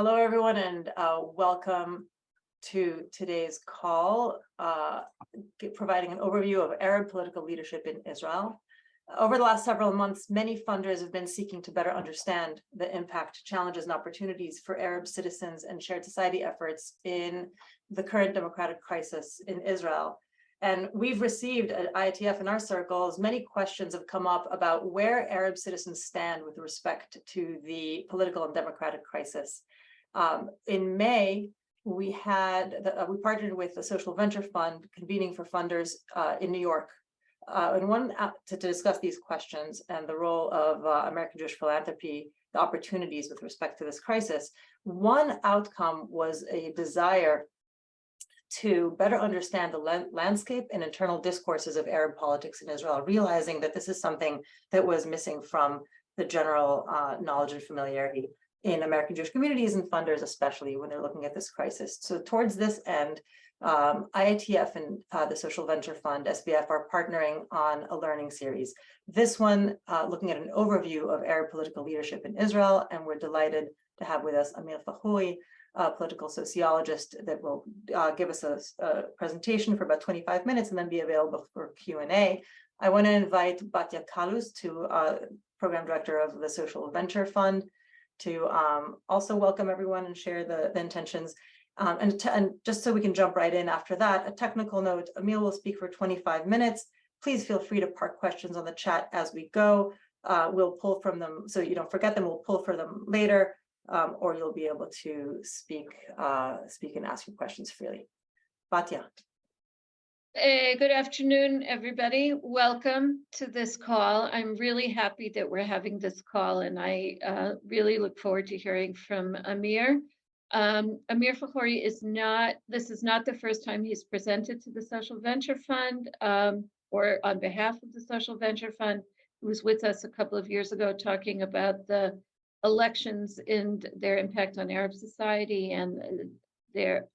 Hello, everyone, and welcome to today's call, providing an overview of Arab political leadership in Israel. Over the last several months, many funders have been seeking to better understand the impact, challenges, and opportunities for Arab citizens and shared society efforts in the current democratic crisis in Israel. And we've received at IATF in our circles, many questions have come up about where Arab citizens stand with respect to the political and democratic crisis. In May, we partnered with the Social Venture Fund, convening for funders in New York, and to discuss these questions and the role of American Jewish philanthropy, the opportunities with respect to this crisis. One outcome was a desire to better understand the landscape and internal discourses of Arab politics in Israel, realizing that this is something that was missing from the general knowledge and familiarity in American Jewish communities and funders, especially when they're looking at this crisis. So towards this end, IATF and the Social Venture Fund, SBF, are partnering on a learning series. This one looking at an overview of Arab political leadership in Israel, and we're delighted to have with us Ameer Fakhoury, a political sociologist that will give us a presentation for about 25 minutes and then be available for Q&A. I want to invite Batya Kalus, Program Director of the Social Venture Fund, to also welcome everyone and share the intentions. And just so we can jump right in after that, a technical note, Emil will speak for 25 minutes. Please feel free to park questions on the chat as we go. We'll pull from them, so you don't forget them, we'll pull for them later, or you'll be able to speak and ask your questions freely. Batya. Good afternoon, everybody. Welcome to this call. I'm really happy that we're having this call, and I really look forward to hearing from Ameer. Ameer Fakhoury this is not the first time he's presented to the Social Venture Fund or on behalf of the Social Venture Fund. He was with us a couple of years ago talking about the elections and their impact on Arab society and their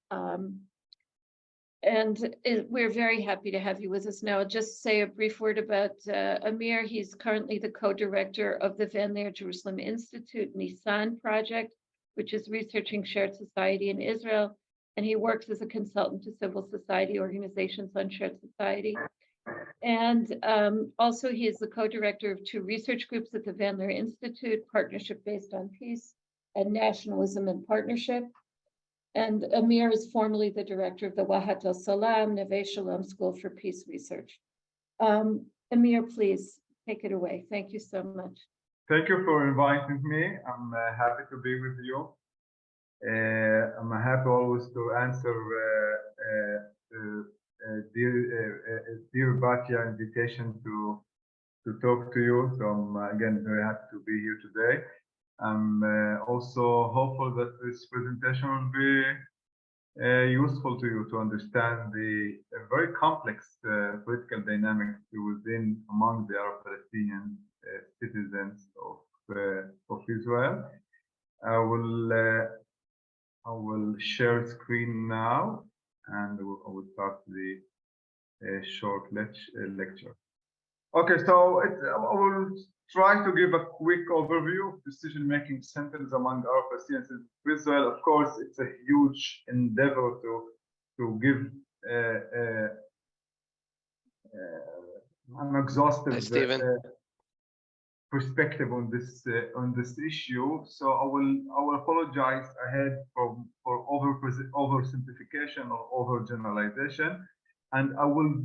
we're very happy to have you with us now. I'll just say a brief word about Ameer. He's currently the co-director of the Van Leer Jerusalem Institute Nisan project, which is researching shared society in Israel. And he works as a consultant to civil society organizations on shared society. And also he is the co-director of two research groups at the Van Leer Institute, Partnership Based on Peace and Nationalism and Partnership. And Ameer is formerly the director of the Wahat al-Salam Neve Shalom School for Peace Research. Ameer, please take it away. Thank you so much. Thank you for inviting me. I'm happy to be with you. I'm happy always to answer dear Batya invitation to talk to you. So I'm again very happy to be here today. I'm also hopeful that this presentation will be useful to you to understand the very complex political dynamics among the Arab Palestinian citizens of Israel. I will share screen now, and I will start the short lecture. Okay, so I will try to give a quick overview of decision-making centers among Arab Palestinians in Israel. Of course, it's a huge endeavor to give an exhaustive perspective on this issue. So I will apologize ahead for oversimplification or overgeneralization, and I will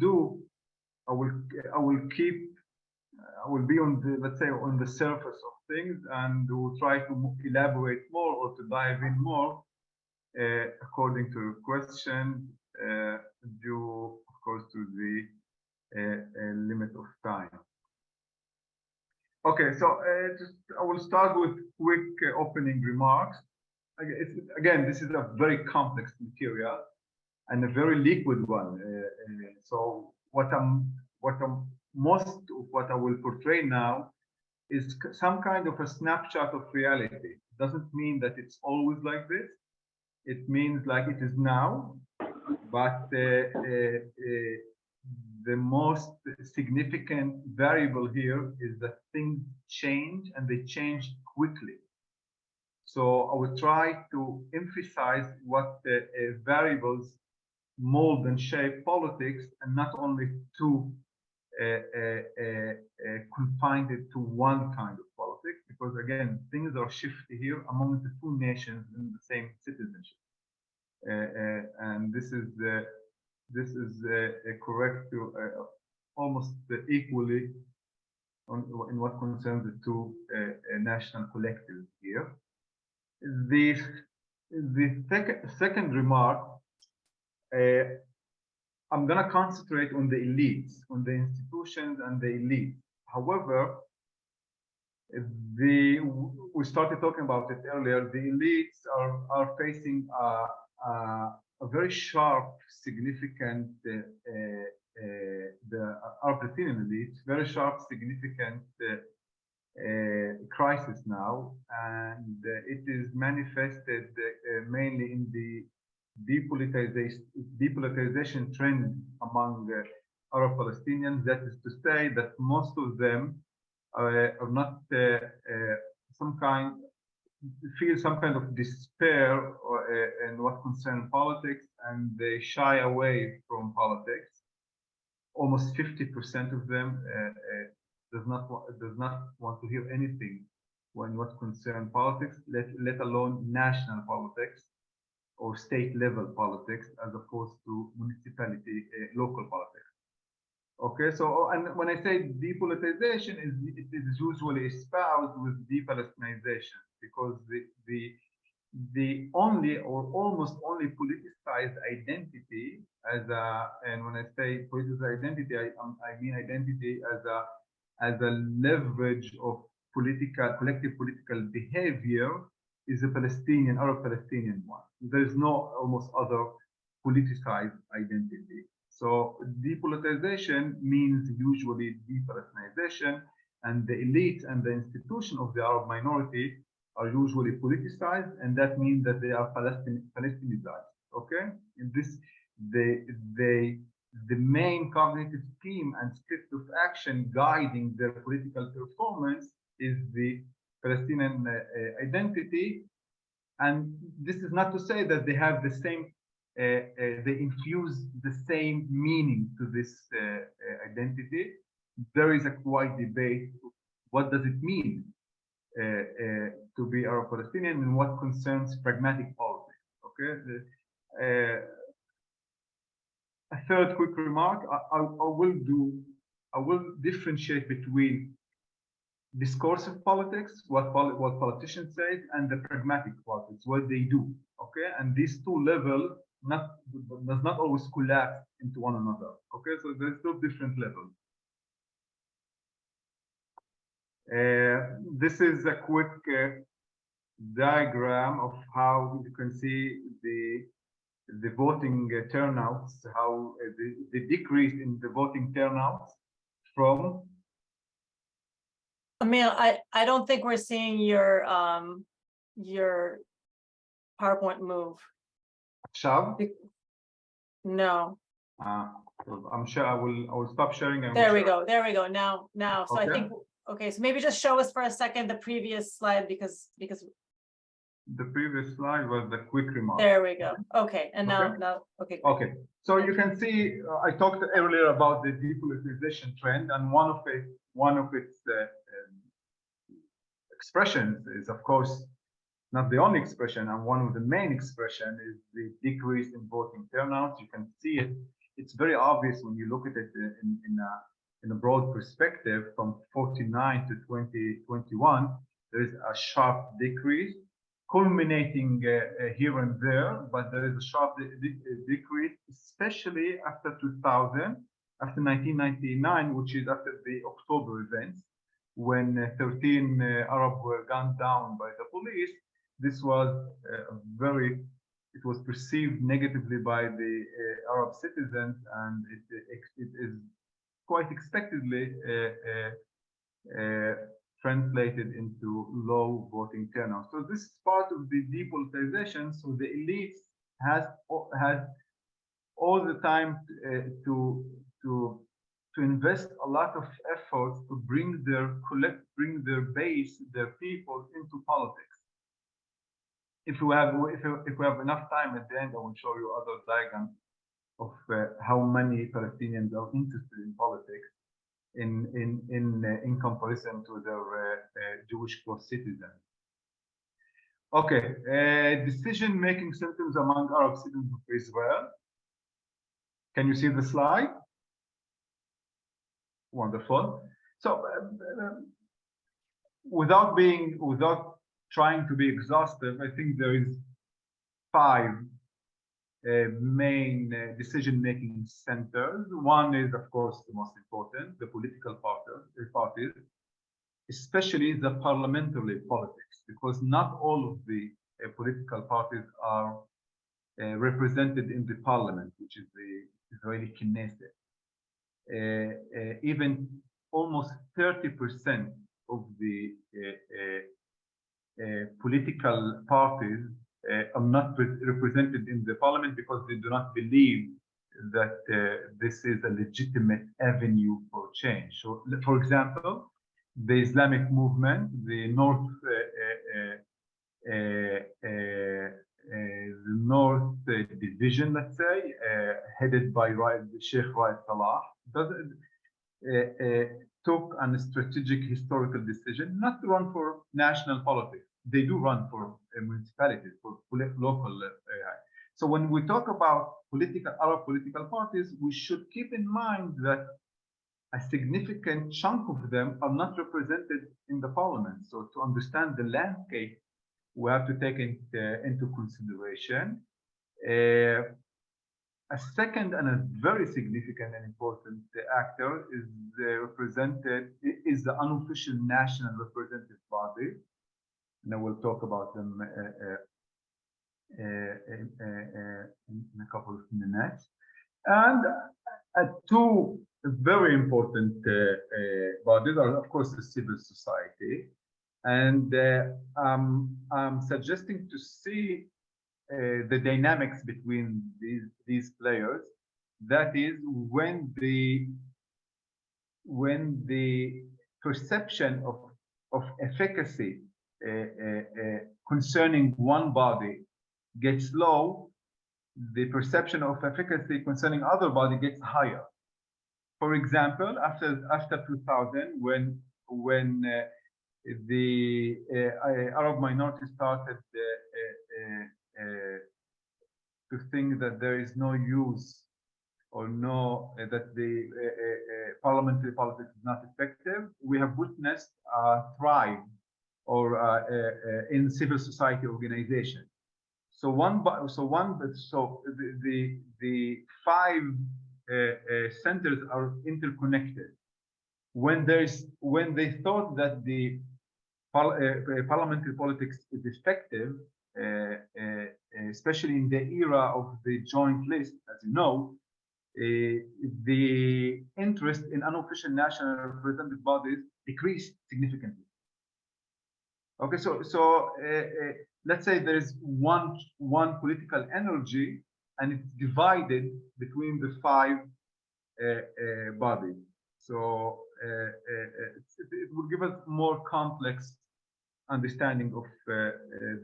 be on the, let's say, on the surface of things, and will try to elaborate more or to dive in more according to the question, due, of course, to the limit of time. Okay, so I will start with quick opening remarks. Again, this is a very complex material and a very liquid one. So most of what I will portray now is some kind of a snapshot of reality. It doesn't mean that it's always like this. It means like it is now, but the most significant variable here is that things change, and they change quickly. So I will try to emphasize what variables mold and shape politics, and not only to confine it to one kind of politics, because again, things are shifty here among the two nations in the same citizenship, and this is correct to almost equally in what concerns the two national collectives here. The second remark, I'm going to concentrate on the elites, on the institutions and the elites. However, we started talking about it earlier. The elites are facing a very sharp, significant, our Palestinian elites, very sharp, significant crisis now, and it is manifested mainly in the depoliticization trend among Arab Palestinians. That is to say that most of them are not feel some kind of despair in what concerns politics, and they shy away from politics. Almost 50% of them does not want to hear anything when what concerns politics, let alone national politics or state level politics, as opposed to municipality, local politics. Okay, so, and when I say depoliticization, it is usually espoused with de-Palestinization, because the only or almost only politicized identity and when I say politicized identity, I mean identity as a leverage of collective political behavior, is a Arab Palestinian one. There is no almost other politicized identity. So depoliticization means usually de-Palestinization, and the elite and the institution of the Arab minority are usually politicized, and that means that they are Palestinized. Okay, in this, the main cognitive scheme and script of action guiding their political performance is the Palestinian identity, and this is not to say that they have the same. They infuse the same meaning to this identity. There is a wide debate. What does it mean to be Arab Palestinian, and what concerns pragmatic politics? Okay. A third quick remark: I will differentiate between discursive politics, what politicians say, and the pragmatic politics, what they do. Okay, and these two levels does not always collapse into one another. Okay, so there's two different levels. This is a quick diagram of how you can see the voting turnouts, how the decrease in the voting turnouts from. Ameer, I don't think we're seeing your PowerPoint move. Shav? No. I'm sure I will stop sharing. There we go. There we go. Now. So okay. I think, okay, so maybe just show us for a second the previous slide, because the previous slide was the quick remark. There we go. Okay, and now, okay. Great. Okay, so you can see I talked earlier about the depoliticization trend, and one of its expressions is, of course, not the only expression, and one of the main expression is the decrease in voting turnouts. You can see it. It's very obvious when you look at it in a broad perspective. From 49 to 2021, there is a sharp decrease, culminating here and there, but there is a sharp decrease, especially after 2000, after 1999, which is after the October events, when 13 Arabs were gunned down by the police. This was it was perceived negatively by the Arab citizens, and it is quite expectedly translated into low voting turnout. So this is part of the depoliticization. So the elites has all the time to invest a lot of effort to bring their base, their people into politics. if we have enough time at the end, I will show you other diagrams of how many Palestinians are interested in politics in comparison to their Jewish co-citizens. Okay, decision-making systems among Arab citizens of Israel. Can you see the slide? Wonderful. So, without trying to be exhaustive, I think there is 5 main decision-making centers. One is, of course, the most important, the political parties, especially the parliamentary politics, because not all of the political parties are represented in the parliament, which is the Israeli Knesset. Even almost 30% of the political parties are not represented in the parliament because they do not believe that this is a legitimate avenue for change. So, for example, the Islamic movement, the North Division, let's say, headed by Sheikh Raed Salah, took a strategic historical decision not to run for national politics. They do run for municipalities, for local. So when we talk about Arab political parties, we should keep in mind that a significant chunk of them are not represented in the parliament. So to understand the landscape, we have to take into consideration. A second and a very significant and important actor is the unofficial national representative body, and I will talk about them in a couple of minutes. And 2 very important bodies are, of course, the civil society, and I'm suggesting to see the dynamics between these players. That is, when the perception of efficacy concerning one body gets low, the perception of efficacy concerning other body gets higher. For example, after 2000, when the Arab minority started to think that there is no use or that the parliamentary politics is not effective, we have witnessed a thrive in civil society organization. So the 5 centers are interconnected. When they thought that the parliamentary politics is effective, especially in the era of the joint list, as you know, the interest in unofficial national representative bodies decreased significantly. Okay, so let's say there is one political energy, and it's divided between the 5 bodies. So it will give us more complex understanding of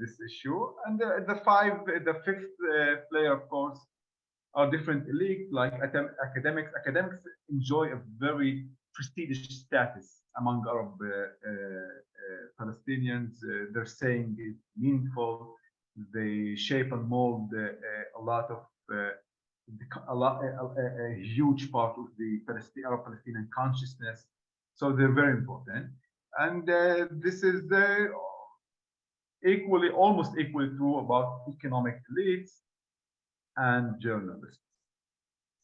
this issue. And the 5th player, of course, are different elites like academics. Academics enjoy a very prestigious status among Arab Palestinians. Their saying is meaningful. They shape and mold a huge part of the Arab Palestinian consciousness. So they're very important. And this is almost equally true about economic elites and journalists.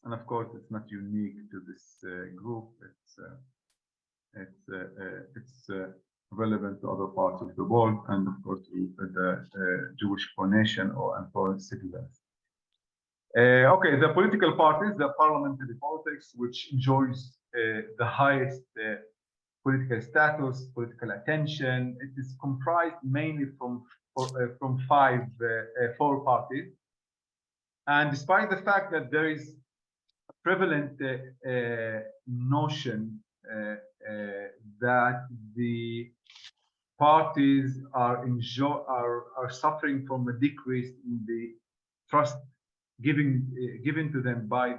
And of course, it's not unique to this group. It's relevant to other parts of the world, and of course to the Jewish nation and foreign citizens. Okay, the political parties, the parliamentary politics, which enjoys the highest political status, political attention. It is comprised mainly from 4 parties. And despite the fact that there is a prevalent notion that the parties are suffering from a decrease in the trust given to them by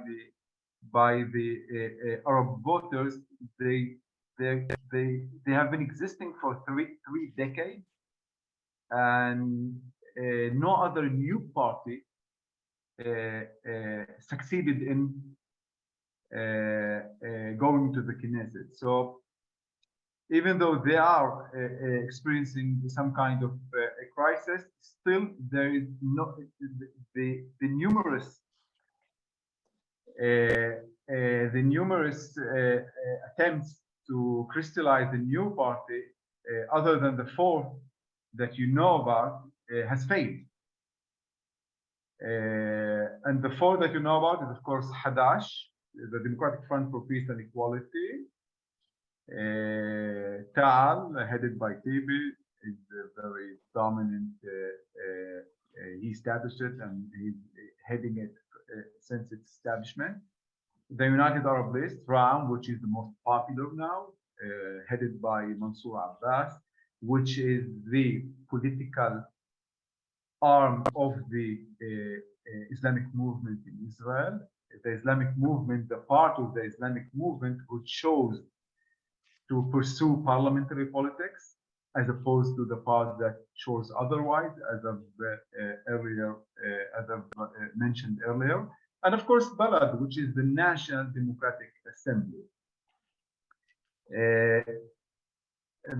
the Arab voters. They have been existing for three decades, and no other new party succeeded in going to the Knesset. So even though they are experiencing some kind of a crisis, still there is no the numerous attempts to crystallize a new party, other than the four that you know about, has failed. And the four that you know about is, of course, Hadash, the Democratic Front for Peace and Equality. Ta'al, headed by Tibi, is a very dominant. He established it and he's heading it since its establishment. The United Arab List, RAM, which is the most popular now, headed by Mansour Abbas, which is the political arm of the Islamic movement in Israel. The Islamic movement, the part of the Islamic movement which chose to pursue parliamentary politics, as opposed to the part that chose otherwise, as I've mentioned earlier. And of course, Balad, which is the National Democratic Assembly.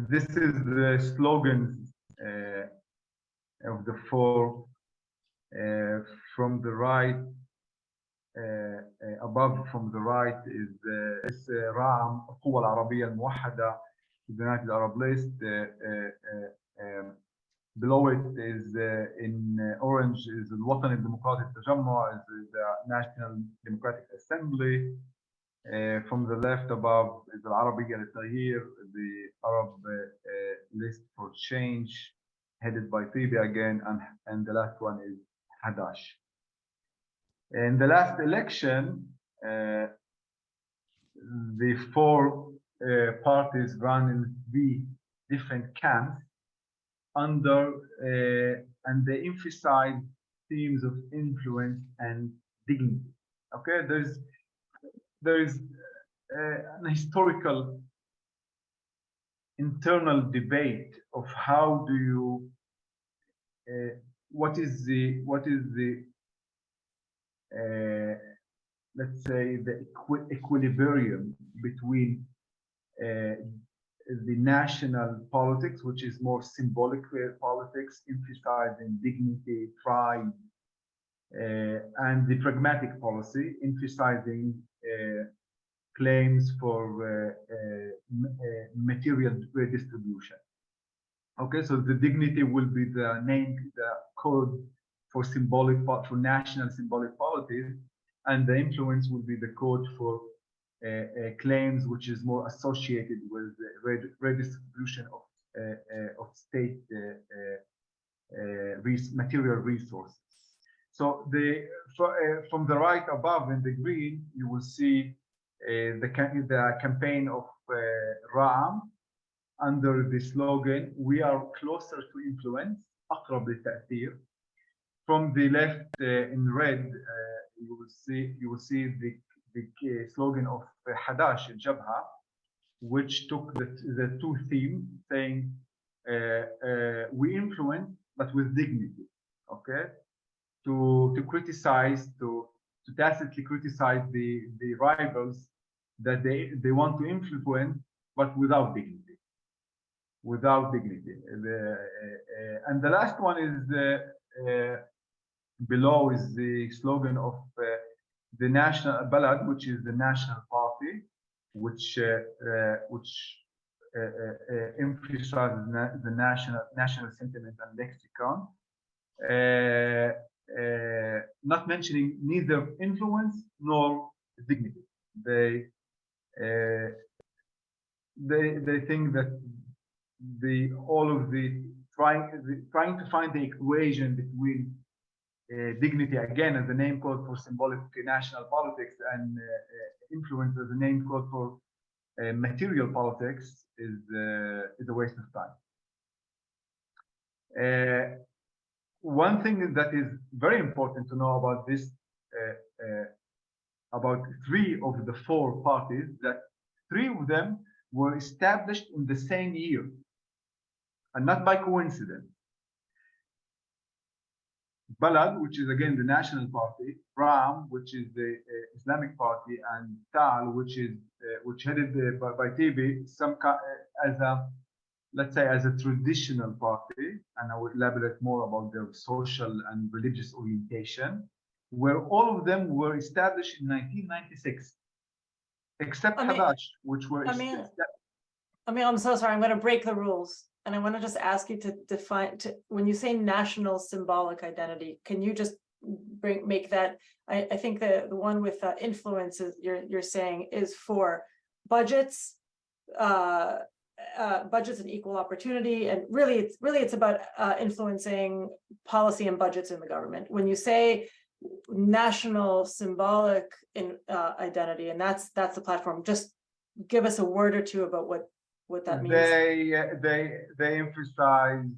This is the slogans of the four. From the right, above from the right is RAM, القوة العربية الموحدة, the United Arab List. Below it is in orange is الوطن الديمقراطي التجمع, is the National Democratic Assembly. From the left above is العربية للتغيير, the Arab List for Change, headed by Tibi again, and the last one is Hadash. In the last election, the four parties ran in three different camps under, and they emphasize themes of influence and dignity. Okay, there is an historical internal debate of how do you what is the let's say the equilibrium between the national politics, which is more symbolic politics, emphasizing dignity, pride, and the pragmatic policy, emphasizing claims for material redistribution. Okay, so the dignity will be the code for symbolic, for national symbolic policies, and the influence will be the code for claims which is more associated with redistribution of state material resources. So from the right above in the green, you will see the campaign of Ra'am under the slogan, "We are closer to influence, أقرب للتأثير." From the left in red, you will see the slogan of Hadash Jabha, which took the two themes, saying we influence but with dignity. Okay, to criticize, to tacitly criticize the rivals that they want to influence but without dignity. Without dignity. And the last one is below is the slogan of the National Balad, which is the national party, which emphasizes the national sentiment and lexicon, not mentioning neither influence nor dignity. They think that trying to find the equation between dignity, again as the name code for symbolic national politics, and influence as the name code for material politics, is a waste of time. One thing that is very important to know about this, about 3 of the 4 parties, that 3 of them were established in the same year, and not by coincidence. Balad, which is again the National Party, Ram, which is the Islamic Party, and Tal, which is headed by Tibi, as a, let's say, as a traditional party, and I will elaborate more about their social and religious orientation, where all of them were established in 1996, except Hadash, which were I'm so sorry. I'm going to break the rules, and I want to just ask you to define. When you say national symbolic identity, can you just make that? I think the one with influence is you're saying is for budgets, budgets and equal opportunity, and really it's about influencing policy and budgets in the government. When you say national symbolic identity, and that's the platform, just give us a word or two about what that means. They emphasize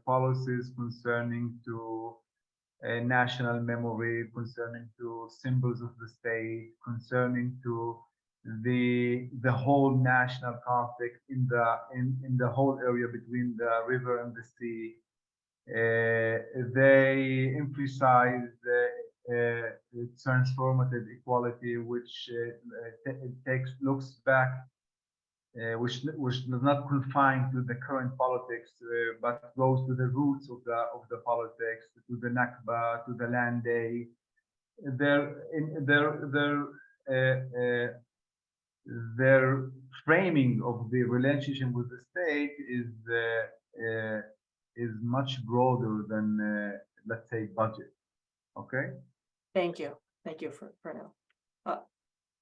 policies concerning to national memory, concerning to symbols of the state, concerning to the whole national conflict in the whole area between the river and the sea. They emphasize transformative equality, which looks back, which does not confine to the current politics, but goes to the roots of the politics, to the Nakba, to the Land Day. Their framing of the relationship with the state is much broader than let's say budget. Okay. Thank you for now.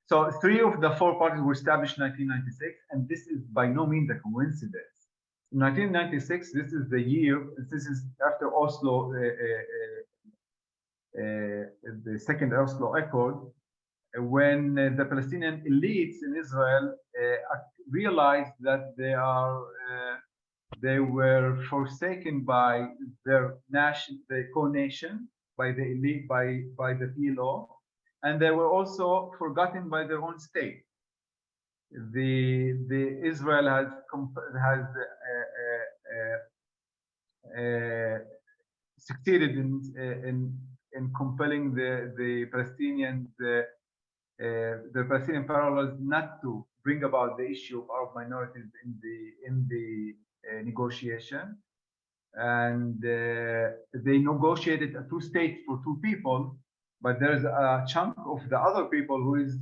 So 3 of the 4 parties were established in 1996, and this is by no means a coincidence. In 1996, this is the year. This is after Oslo, the second Oslo Accord, when the Palestinian elites in Israel realized that they were forsaken by their co-nation, by the elite, by the PLO, and they were also forgotten by their own state. The Israel has succeeded in compelling the Palestinians, the Palestinian parallels, not to bring about the issue of Arab minorities in the negotiation, and they negotiated a 2 states for 2 people, but there's a chunk of the other people who is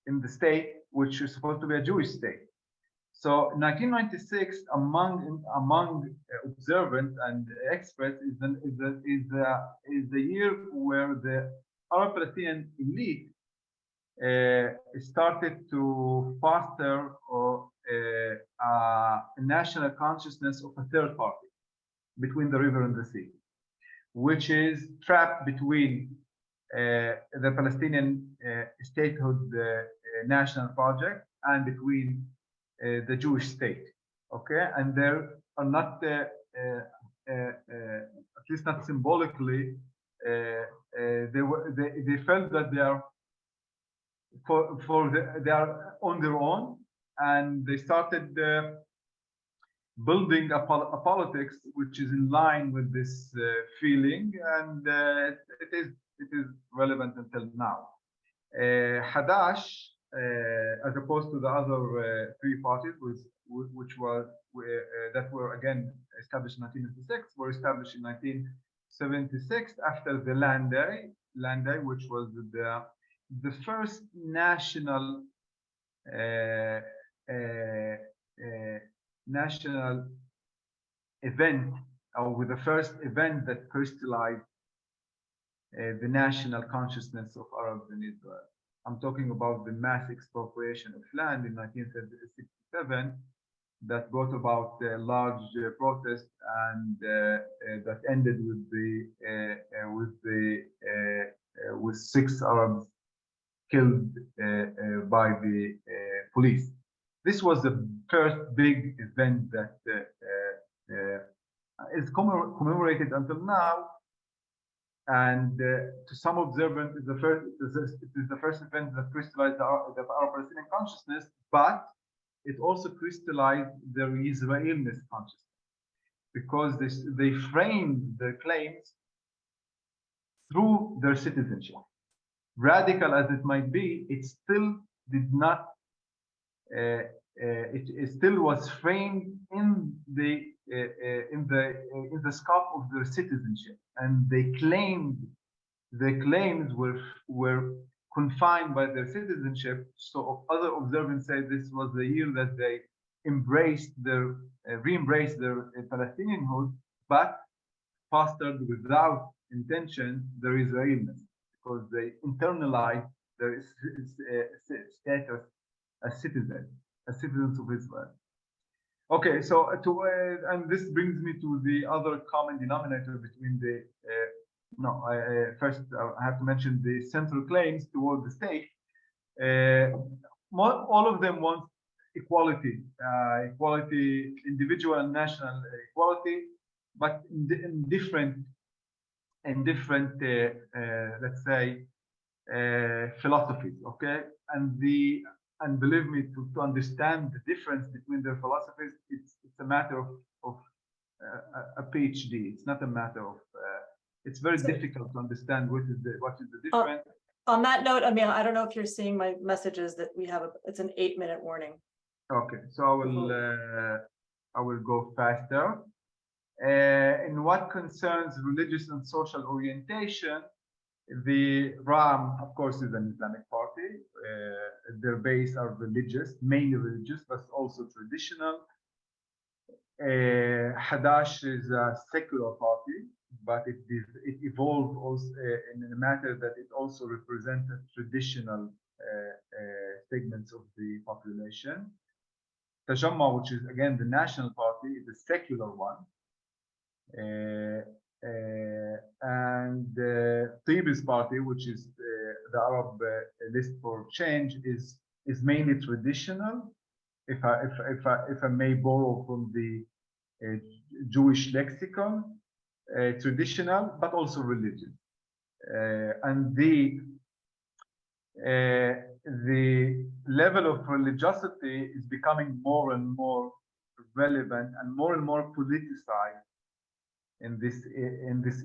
in the state which is supposed to be a Jewish state. So 1996, among observants and experts, is the year where the Arab Palestinian elite started to foster a national consciousness of a third party between the river and the sea, which is trapped between the Palestinian statehood national project and between the Jewish state. Okay, and there are not, at least not symbolically, they felt that they are they are on their own, and they started building a politics which is in line with this feeling, and it is relevant until now. Hadash, as opposed to the other 3 parties, that were again established in 1996, were established in 1976 after the Land Day, which was the first national event, or with the first event that crystallized the national consciousness of Arabs in Israel. I'm talking about the mass expropriation of land in 1967 that brought about large protests, and that ended with 6 Arabs killed by the police. This was the first big event that commemorated until now. And to some observants, it is the first event that crystallized the Arab-Palestinian consciousness, but it also crystallized the Israeliness consciousness, because they framed their claims through their citizenship. Radical as it might be, it still did not. It still was framed in the scope of their citizenship, and their claims were confined by their citizenship. So other observants say this was the year that they re-embraced their Palestinianhood, but fostered without intention their Israeliness, because they internalized their status as citizens of Israel. Okay, so and this brings me to the other common denominator between the first I have to mention the central claims toward the state. All of them want equality, individual and national equality, but in different let's say philosophies. Okay, and believe me, to understand the difference between their philosophies, it's a matter of a PhD. It's not a matter of. It's very difficult to understand what is the difference. On that note, Ameer, I don't know if you're seeing my messages that we have. It's an 8-minute warning. Okay, so I will go faster. In what concerns religious and social orientation, the RAM, of course, is an Islamic party. Their base are religious, mainly religious, but also traditional. Hadash is a secular party, but it evolved also in a matter that it also represented traditional segments of the population. Tajamma, which is again the national party, is a secular one. And Tibi's party, which is the Arab list for change, is mainly traditional. If I may borrow from the Jewish lexicon, traditional, but also religious. And the level of religiosity is becoming more and more relevant and more politicized in this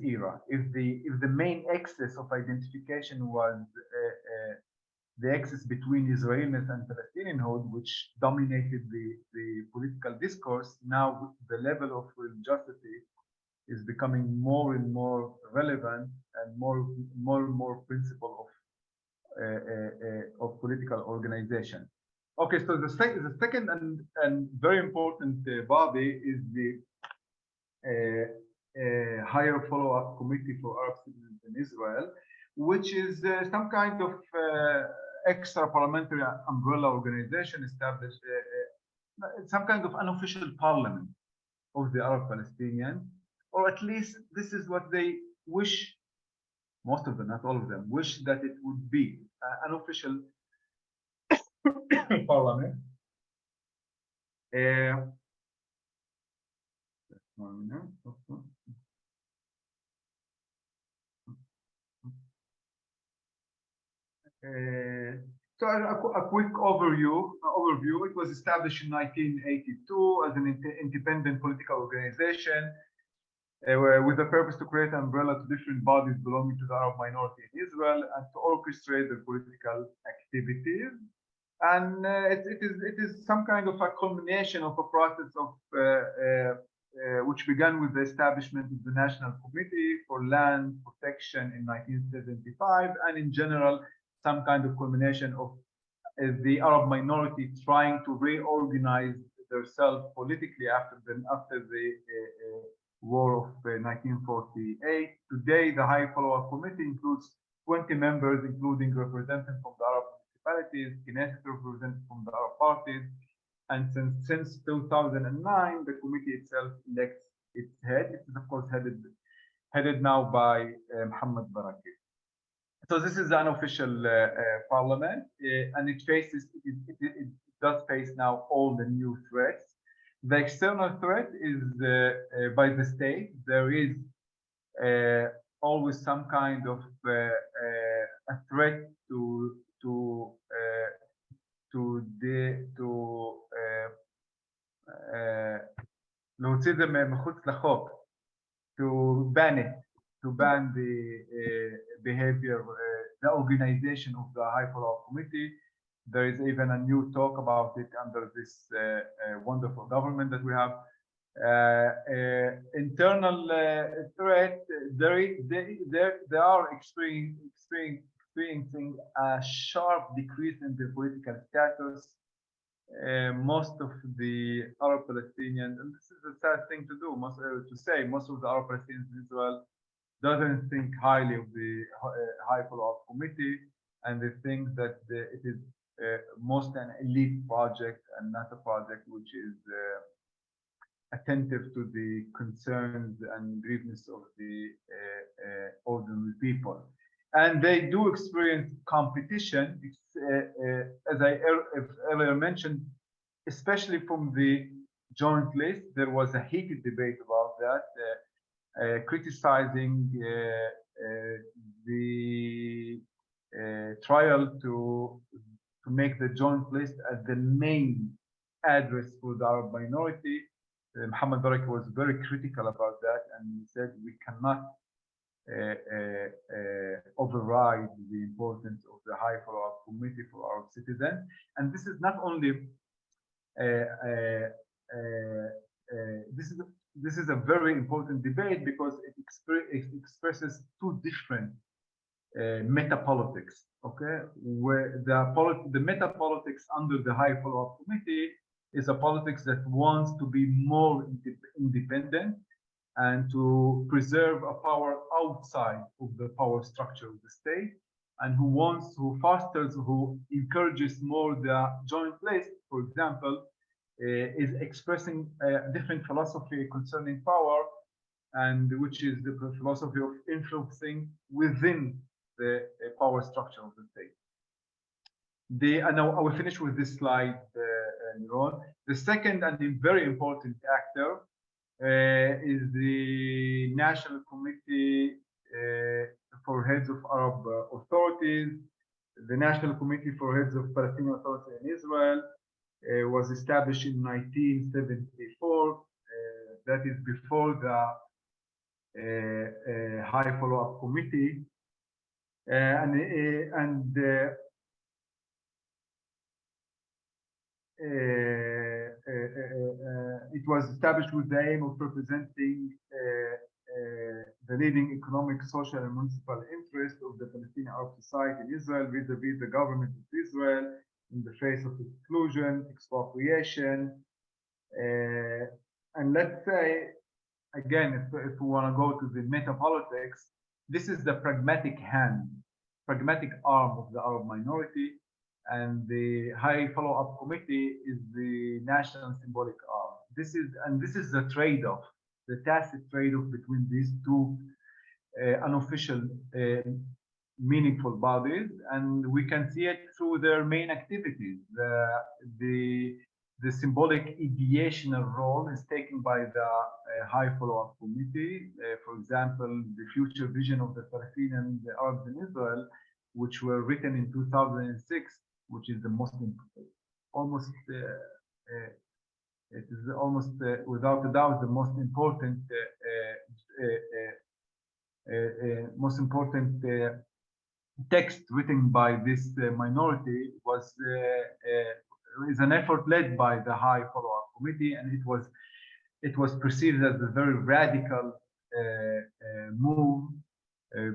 era. If the main axis of identification was the axis between Israeliness and Palestinianhood, which dominated the political discourse, now the level of religiosity is becoming more and more relevant and more and more principle of political organization. Okay, so the second and very important body is the Higher Follow-up Committee for Arab Citizens in Israel, which is some kind of extra parliamentary umbrella organization established, some kind of unofficial parliament of the Arab Palestinians, or at least this is what they wish, most of them, not all of them, wish that it would be an official parliament. So a quick overview. It was established in 1982 as an independent political organization with the purpose to create an umbrella to different bodies belonging to the Arab minority in Israel and to orchestrate their political activities. And it is some kind of a culmination of a process of which began with the establishment of the National Committee for Land Protection in 1975, and in general, some kind of culmination of the Arab minority trying to reorganize themselves politically after the war of 1948. Today, the High Follow-up Committee includes 20 members, including representatives from the Arab municipalities, Knesset representatives from the Arab parties, and since 2009, the committee itself elects its head. It is, of course, headed now by Mohammed Baraki. So this is an official parliament, and it does face now all the new threats. The external threat is by the state. There is always some kind of a threat to להוציא את זה מחוץ לחוק, to ban it, to ban the behavior, the organization of the high follow-up committee. There is even a new talk about it under this wonderful government that we have. Internal threat, they are experiencing a sharp decrease in the political status. Most of the Arab Palestinians, and this is a sad thing to do, most of the Arab Palestinians in Israel doesn't think highly of the high follow-up committee, and they think that it is most an elite project and not a project which is attentive to the concerns and grievances of the ordinary people. And they do experience competition, as I earlier mentioned, especially from the joint list. There was a heated debate about that, criticizing the trial to make the joint list as the main address for the Arab minority. Mohammed Barak was very critical about that, and he said we cannot override the importance of the high follow-up committee for our citizens. And this is not only this is a very important debate because it expresses two different meta-politics. Okay, where the meta-politics under the high follow-up committee is a politics that wants to be more independent and to preserve a power outside of the power structure of the state, and who encourages more the joint list, for example, is expressing a different philosophy concerning power, and which is the philosophy of influencing within the power structure of the state. And now I will finish with this slide, Niron. The second and very important actor is the National Committee for Heads of Arab Authorities. The National Committee for Heads of Palestinian Authority in Israel was established in 1974. That is before the High Follow-up Committee. It was established with the aim of representing the leading economic, social, and municipal interests of the Palestinian Arab society in Israel vis-a-vis the government of Israel in the face of exclusion, expropriation. And let's say, again, if we want to go to the meta-politics, this is the pragmatic arm of the Arab minority, and the High Follow-up Committee is the national symbolic arm. This is the trade-off, the tacit trade-off between these two unofficial meaningful bodies, and we can see it through their main activities. The symbolic ideational role is taken by the High Follow-up Committee. For example, the future vision of the Palestinian Arabs in Israel, which were written in 2006, which is the most it is almost without a doubt the most important text written by this minority is an effort led by the High Follow-up Committee, and it was perceived as a very radical move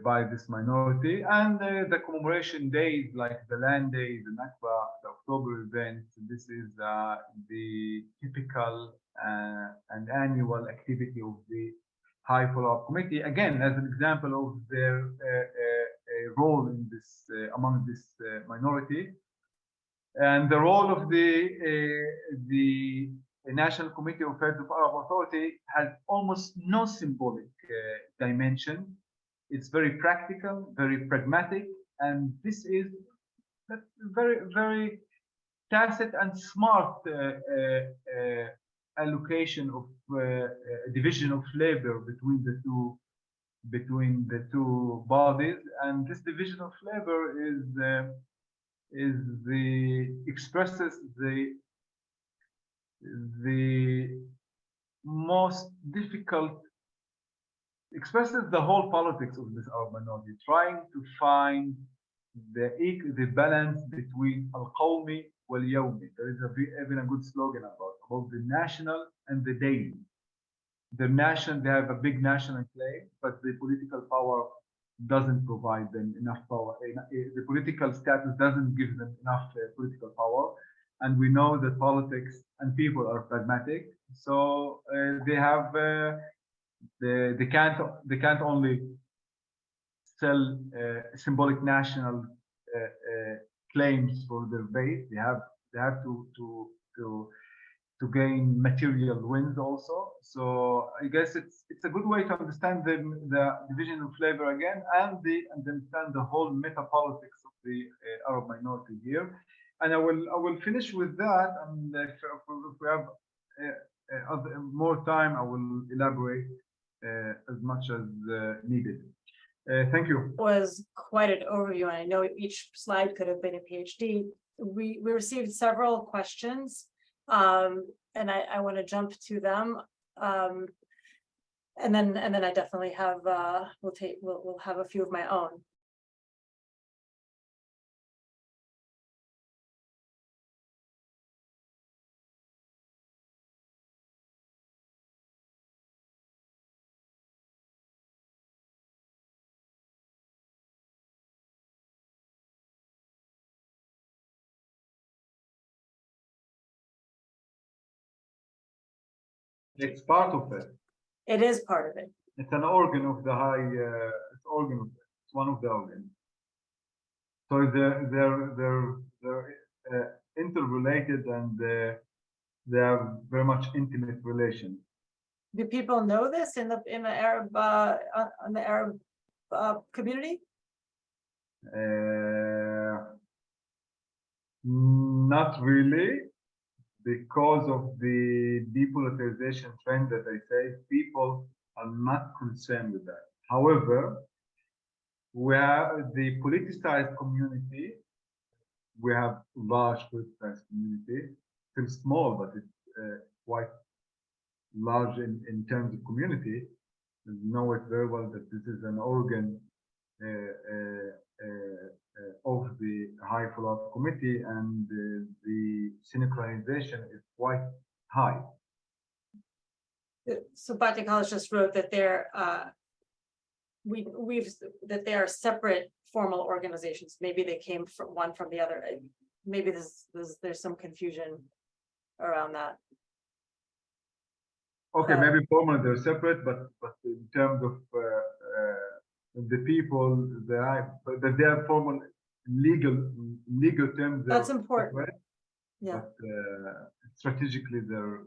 by this minority. And the commemoration days, like the Land Day, the Nakba, the October event, this is the typical and annual activity of the High Follow-up Committee, again, as an example of their role in this among this minority. And the role of the National Committee of Heads of Arab Authority has almost no symbolic dimension. It's very practical, very pragmatic, and this is very, very tacit and smart allocation of division of labor between the two bodies, and this division of labor expresses the most difficult, expresses the whole politics of this Arab minority, trying to find the balance between al-qawmi wal-yawmi. There is even a good slogan about the national and the daily. The national, they have a big national claim, but the political power doesn't provide them enough power. The political status doesn't give them enough political power. And we know that politics and people are pragmatic, so they have they can't only sell symbolic national claims for their base. They have to gain material wins also. So I guess it's a good way to understand the division of labor again, and understand the whole meta politics of the Arab minority here. And I will finish with that, and if we have more time, I will elaborate as much as needed. Thank you. Was quite an overview, and I know each slide could have been a PhD. We received several questions, and I want to jump to them. And then I definitely have we'll have a few of my own. It's part of it. It is part of it. It's an organ of the high. It's organ of it. It's one of the organs. So they're interrelated, and they have very much intimate relation. Do people know this in the Arab community? Not really, because of the depoliticization trend that I say, people are not concerned with that. However, where the politicized community, we have large politicized community, still small, but it's quite large in terms of community. You know it very well that this is an organ of the High Follow-up Committee, and the synchronization is quite high. So Batik College just wrote that they're that they are separate formal organizations. Maybe they came from one from the other. Maybe there's some confusion around that. Okay, maybe formally they're separate, but in terms of the people, they are formal legal terms. That's important. Separate, yeah. But strategically, they're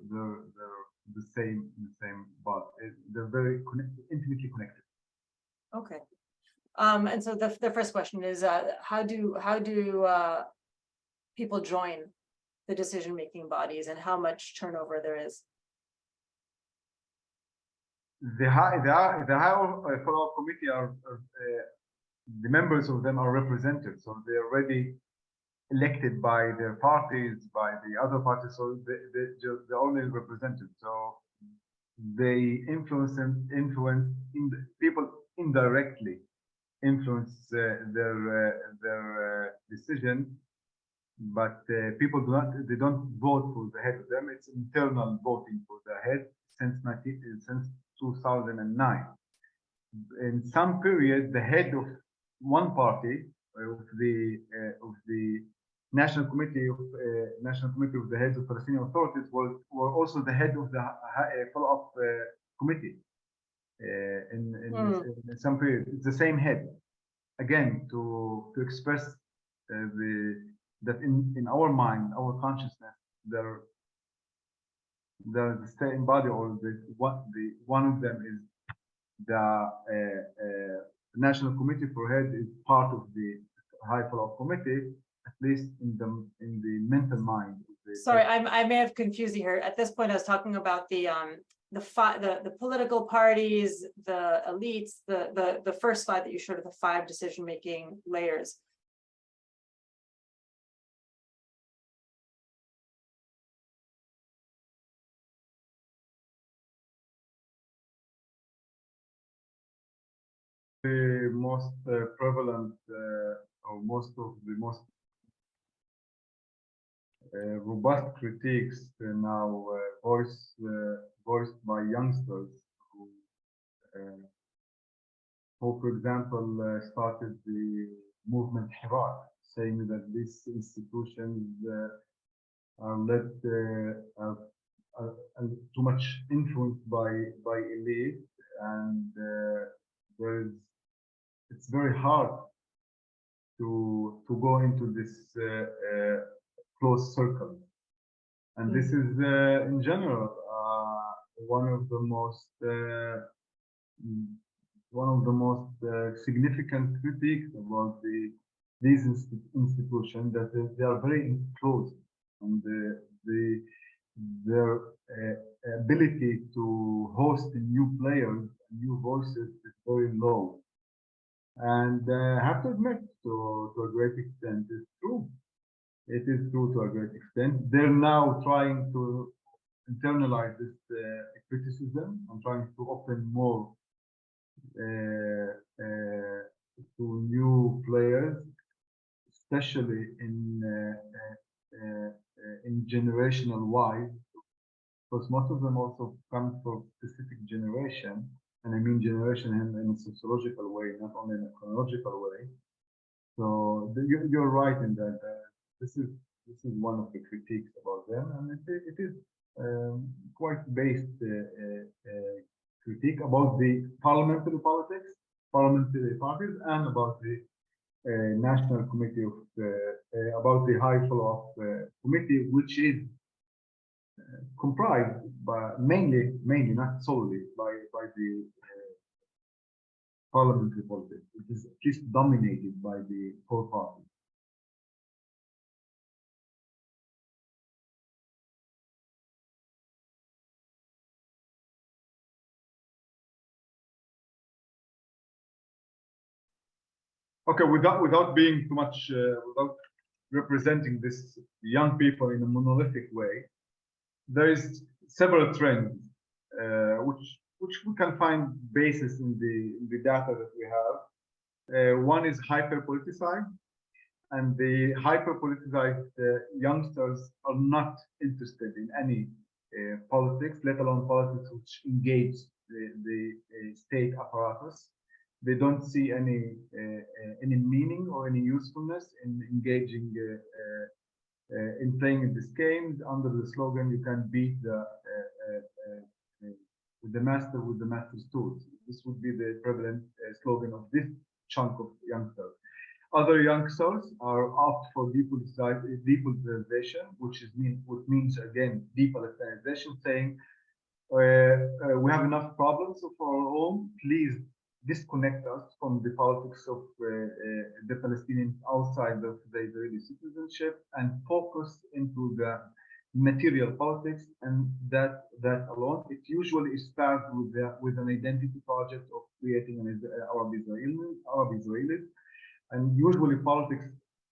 the same but they're very intimately connected. Okay. And so the first question is, how do people join the decision-making bodies, and how much turnover there is? The high follow-up committee are the members of them are represented, so they're already elected by their parties, by the other parties, so they're only represented. So they people indirectly influence their decision, but people don't vote for the head of them. It's internal voting for the head since 2009. In some period, the head of one party of the National Committee of the Heads of Palestinian Authorities were also the head of the follow-up committee. In some period, it's the same head. Again, to express that in our mind, our consciousness, the same body, or one of them is the National Committee for Head is part of the High Follow-up Committee, at least in the mental mind of Sorry, I may have confused you here. At this point, I was talking about the political parties, the elites, the first slide that you showed of the 5 decision-making layers. The most prevalent or most of the most robust critiques now voiced by youngsters who, for example, started the movement Hirar, saying that these institutions are led too much influenced by elite, and it's very hard to go into this closed circle, and this is in general one of the most significant critiques about these institutions, that they are very enclosed, and their ability to host new players, new voices is very low. And I have to admit, to a great extent, it's true. It is true to a great extent. They're now trying to internalize this criticism and trying to open more to new players, especially in generational wise, because most of them also come from specific generation, and I mean generation in a sociological way, not only in a chronological way. So you're right in that. This is one of the critiques about them, and it is quite based critique about the parliamentary politics, parliamentary parties, and about the national committee of about the high follow-up committee, which is comprised by mainly, not solely, by the parliamentary politics. It is at least dominated by the 4 parties. Okay, without being too much, without representing this young people in a monolithic way, there is several trends which we can find basis in the data that we have. One is hyper-politicized, and the hyper-politicized youngsters are not interested in any politics, let alone politics which engage the state apparatus. They don't see any meaning or any usefulness in engaging in playing this game under the slogan "You can beat the master with the master's tools." This would be the prevalent slogan of this chunk of youngsters. Other youngsters are opt for depoliticization, which means again depalestinization, saying we have enough problems of our own. Please disconnect us from the politics of the Palestinians outside of the Israeli citizenship and focus into the material politics, and that alone. It usually starts with an identity project of creating an Arab Israelis, and usually politics,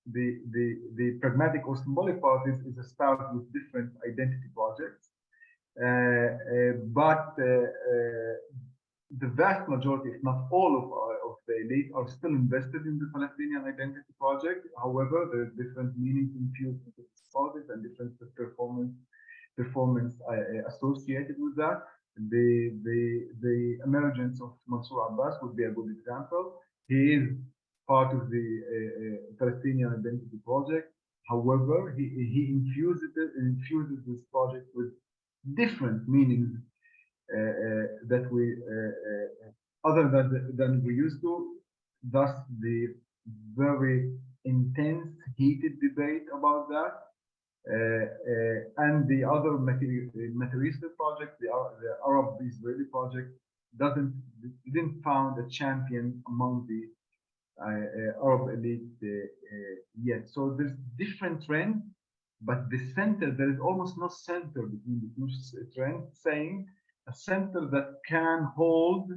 the pragmatic or symbolic politics is a start with different identity projects, but the vast majority, if not all of the elite, are still invested in the Palestinian identity project. However, there is different meanings infused into this politics and different performance associated with that. The emergence of Mansour Abbas would be a good example. He is part of the Palestinian identity project. However, he infuses this project with different meanings that we other than we used to. Thus, the very intense, heated debate about that, and the other materialistic project, the Arab Israeli project, didn't found a champion among the Arab elite yet. So there's different trends, but the center, there is almost no center between the two trends, saying a center that can hold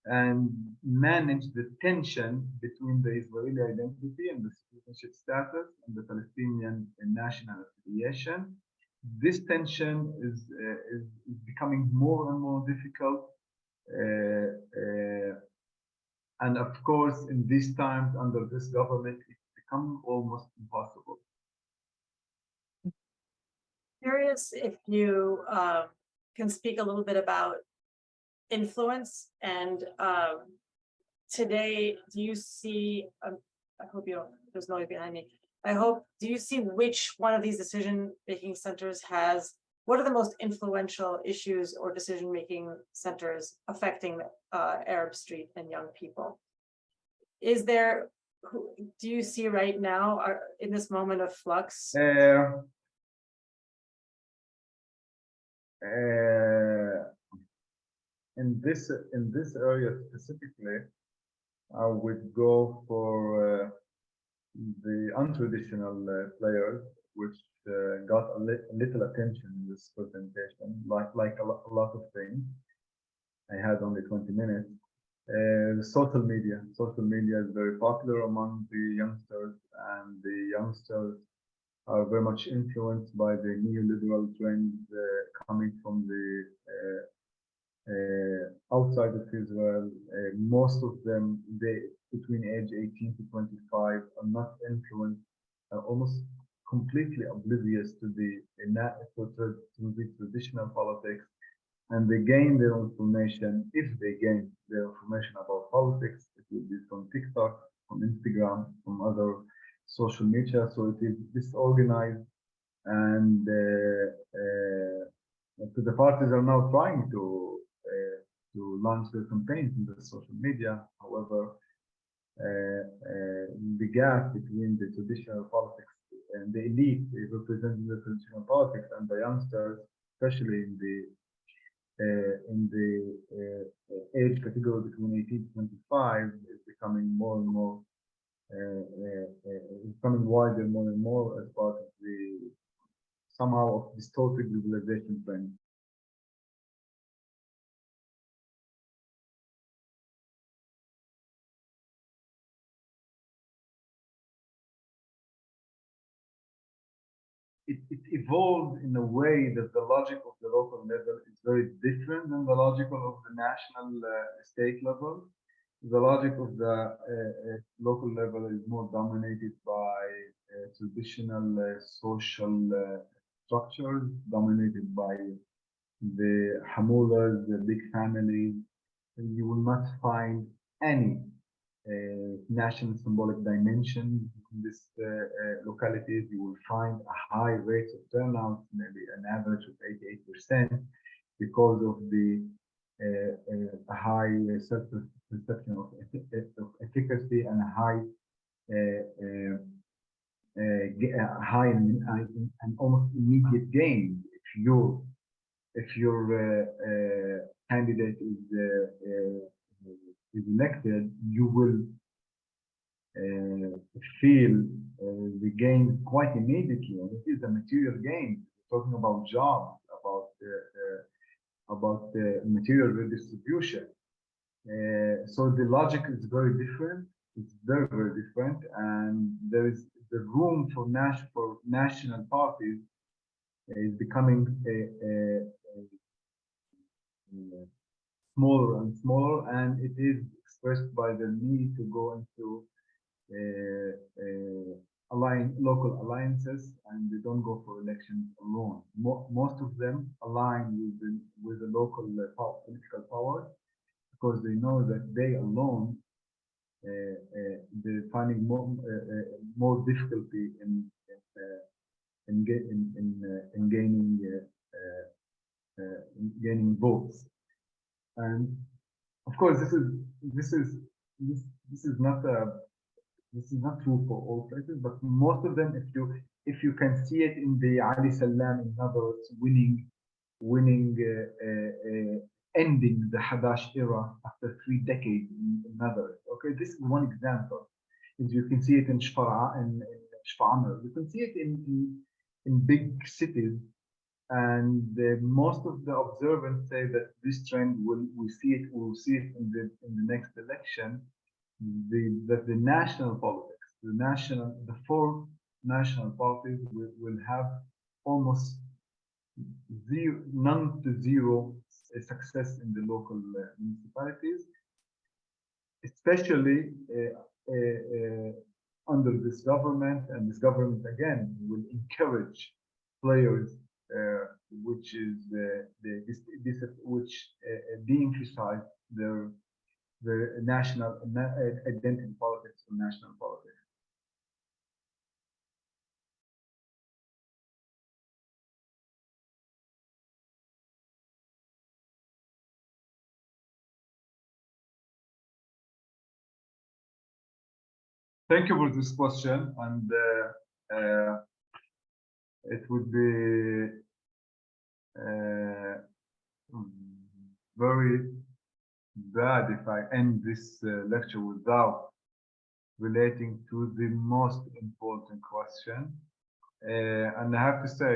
and manage the tension between the Israeli identity and the citizenship status and the Palestinian national affiliation. This tension is becoming more and more difficult. And of course, in these times under this government, it's become almost impossible. Curious if you can speak a little bit about influence and today, do you see, I hope you don't, there's noise behind me. Do you see which one of these decision-making centers what are the most influential issues or decision-making centers affecting Arab Street and young people? Do you see right now, in this moment of flux? In this area specifically, I would go for the untraditional players, which got a little attention in this presentation, like a lot of things. I had only 20 minutes. Social media is very popular among the youngsters, and the youngsters are very much influenced by the neoliberal trends coming from the outside of Israel. Most of them, between age 18 to 25, are not influenced, almost completely oblivious to the traditional politics, and they gain their information. If they gain their information about politics, it will be from TikTok, from Instagram, from other social media. So it is disorganized, and the parties are now trying to launch their campaigns in the social media. However, the gap between the traditional politics and the elite representing the traditional politics and the youngsters, especially in the age category between 18 to 25, is becoming more and more, becoming wider more and more as part of the somehow of distorted globalization trend. It evolved in a way that the logic of the local level is very different than the logic of the national state level. The logic of the local level is more dominated by traditional social structures, dominated by the hamulas, the big families. You will not find any national symbolic dimension in this localities. You will find a high rate of turnout, maybe an average of 88%, because of the high self-perception of efficacy and a high and almost immediate gain. If your candidate is elected, you will feel the gain quite immediately, and it is a material gain. We're talking about jobs, about material redistribution. So the logic is very different. It's very, very different, and there is the room for national parties is becoming smaller and smaller, and it is expressed by the need to go into local alliances, and they don't go for elections alone. Most of them align with the local political power, because they know that they alone they're finding more difficulty in gaining votes. And of course, this is not true for all places, but most of them, if you can see it in the Ali Salam, in other words, ending the Hadash era after 3 decades, in other words. Okay, this is one example. Is you can see it in Shfa'amer, you can see it in big cities, and most of the observers say that this trend we'll see it in the next election. That the national politics, the four national parties will have almost none to zero success in the local municipalities, especially under this government. And this government again will encourage players which de-emphasize their national identity politics or national politics. Thank you for this question, and it would be very bad if I end this lecture without relating to the most important question. And I have to say,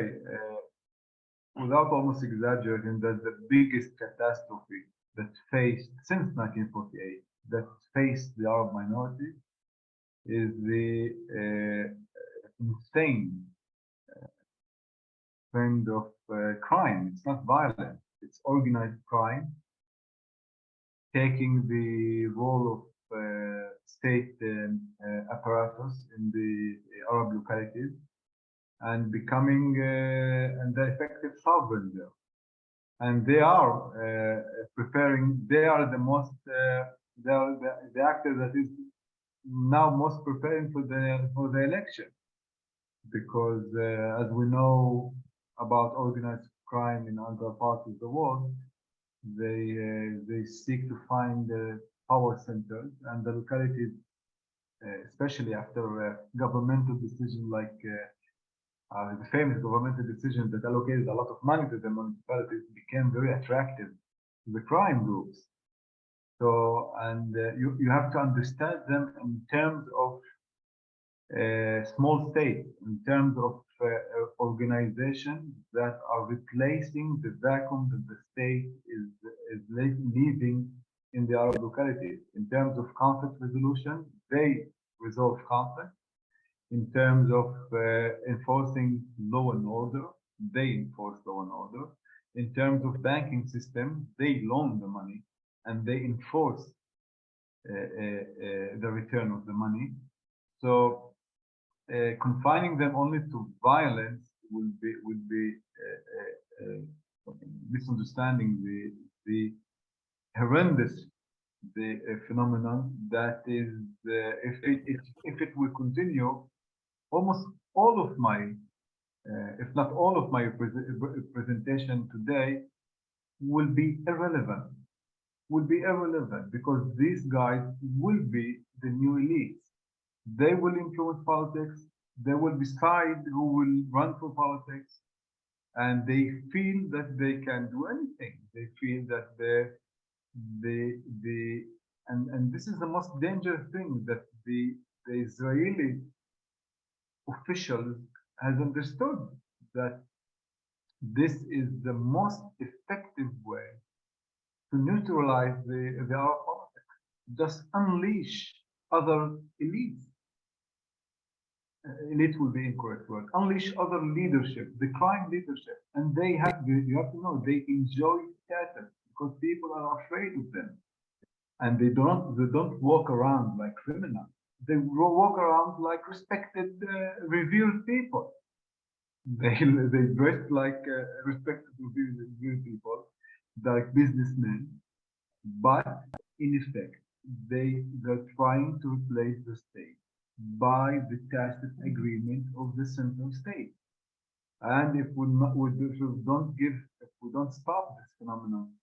without almost exaggerating, that the biggest catastrophe that faced since 1948, that faced the Arab minority, is the insane trend of crime. It's not violent, it's organized crime, taking the role of state apparatus in the Arab localities and becoming and the effective sovereign there. And they are preparing, they are the most, they are the actor that is now most preparing for the election. Because as we know about organized crime in other parts of the world, they seek to find power centers, and the localities, especially after a governmental decision like the famous governmental decision that allocated a lot of money to the municipalities, became very attractive to the crime groups. So, and you have to understand them in terms of small states, in terms of organizations that are replacing the vacuum that the state is leaving in the Arab localities. In terms of conflict resolution, they resolve conflict. In terms of enforcing law and order, they enforce law and order. In terms of banking system, they loan the money and they enforce the return of the money. So confining them only to violence would be misunderstanding the horrendous phenomenon that is. If it will continue, almost all of my, if not all of my presentation today will be irrelevant. Will be irrelevant because these guys will be the new elites. They will influence politics. They will decide who will run for politics, and they feel that they can do anything. They feel that and this is the most dangerous thing, that the Israeli officials has understood, that this is the most effective way to neutralize the Arab politics. Just unleash other elites. Elite will be incorrect word. Unleash other leadership, the crime leadership, and they have. You have to know they enjoy status because people are afraid of them, and they don't walk around like criminals. They walk around like respected, revered people. They dress like respected, revered people, like businessmen, but in effect, they're trying to replace the state by the tacit agreement of the central state. And if we don't stop this phenomenon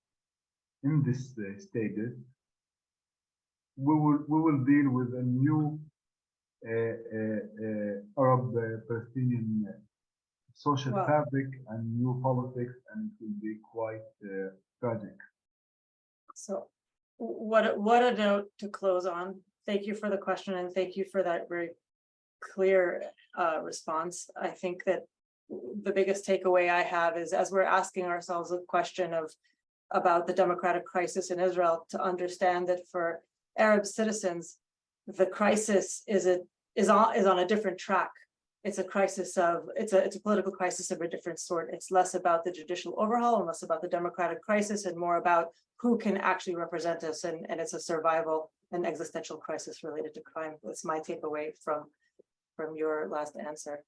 in this stages, we will deal with a new Arab-Palestinian social fabric and new politics, and it will be quite tragic. So, what a note to close on. Thank you for the question, and thank you for that very clear response. I think that the biggest takeaway I have is, as we're asking ourselves a question about the democratic crisis in Israel, to understand that for Arab citizens, the crisis is on a different track. It's a crisis it's a political crisis of a different sort. It's less about the judicial overhaul and less about the democratic crisis and more about who can actually represent us. And it's a survival and existential crisis related to crime. That's my takeaway from your last answer.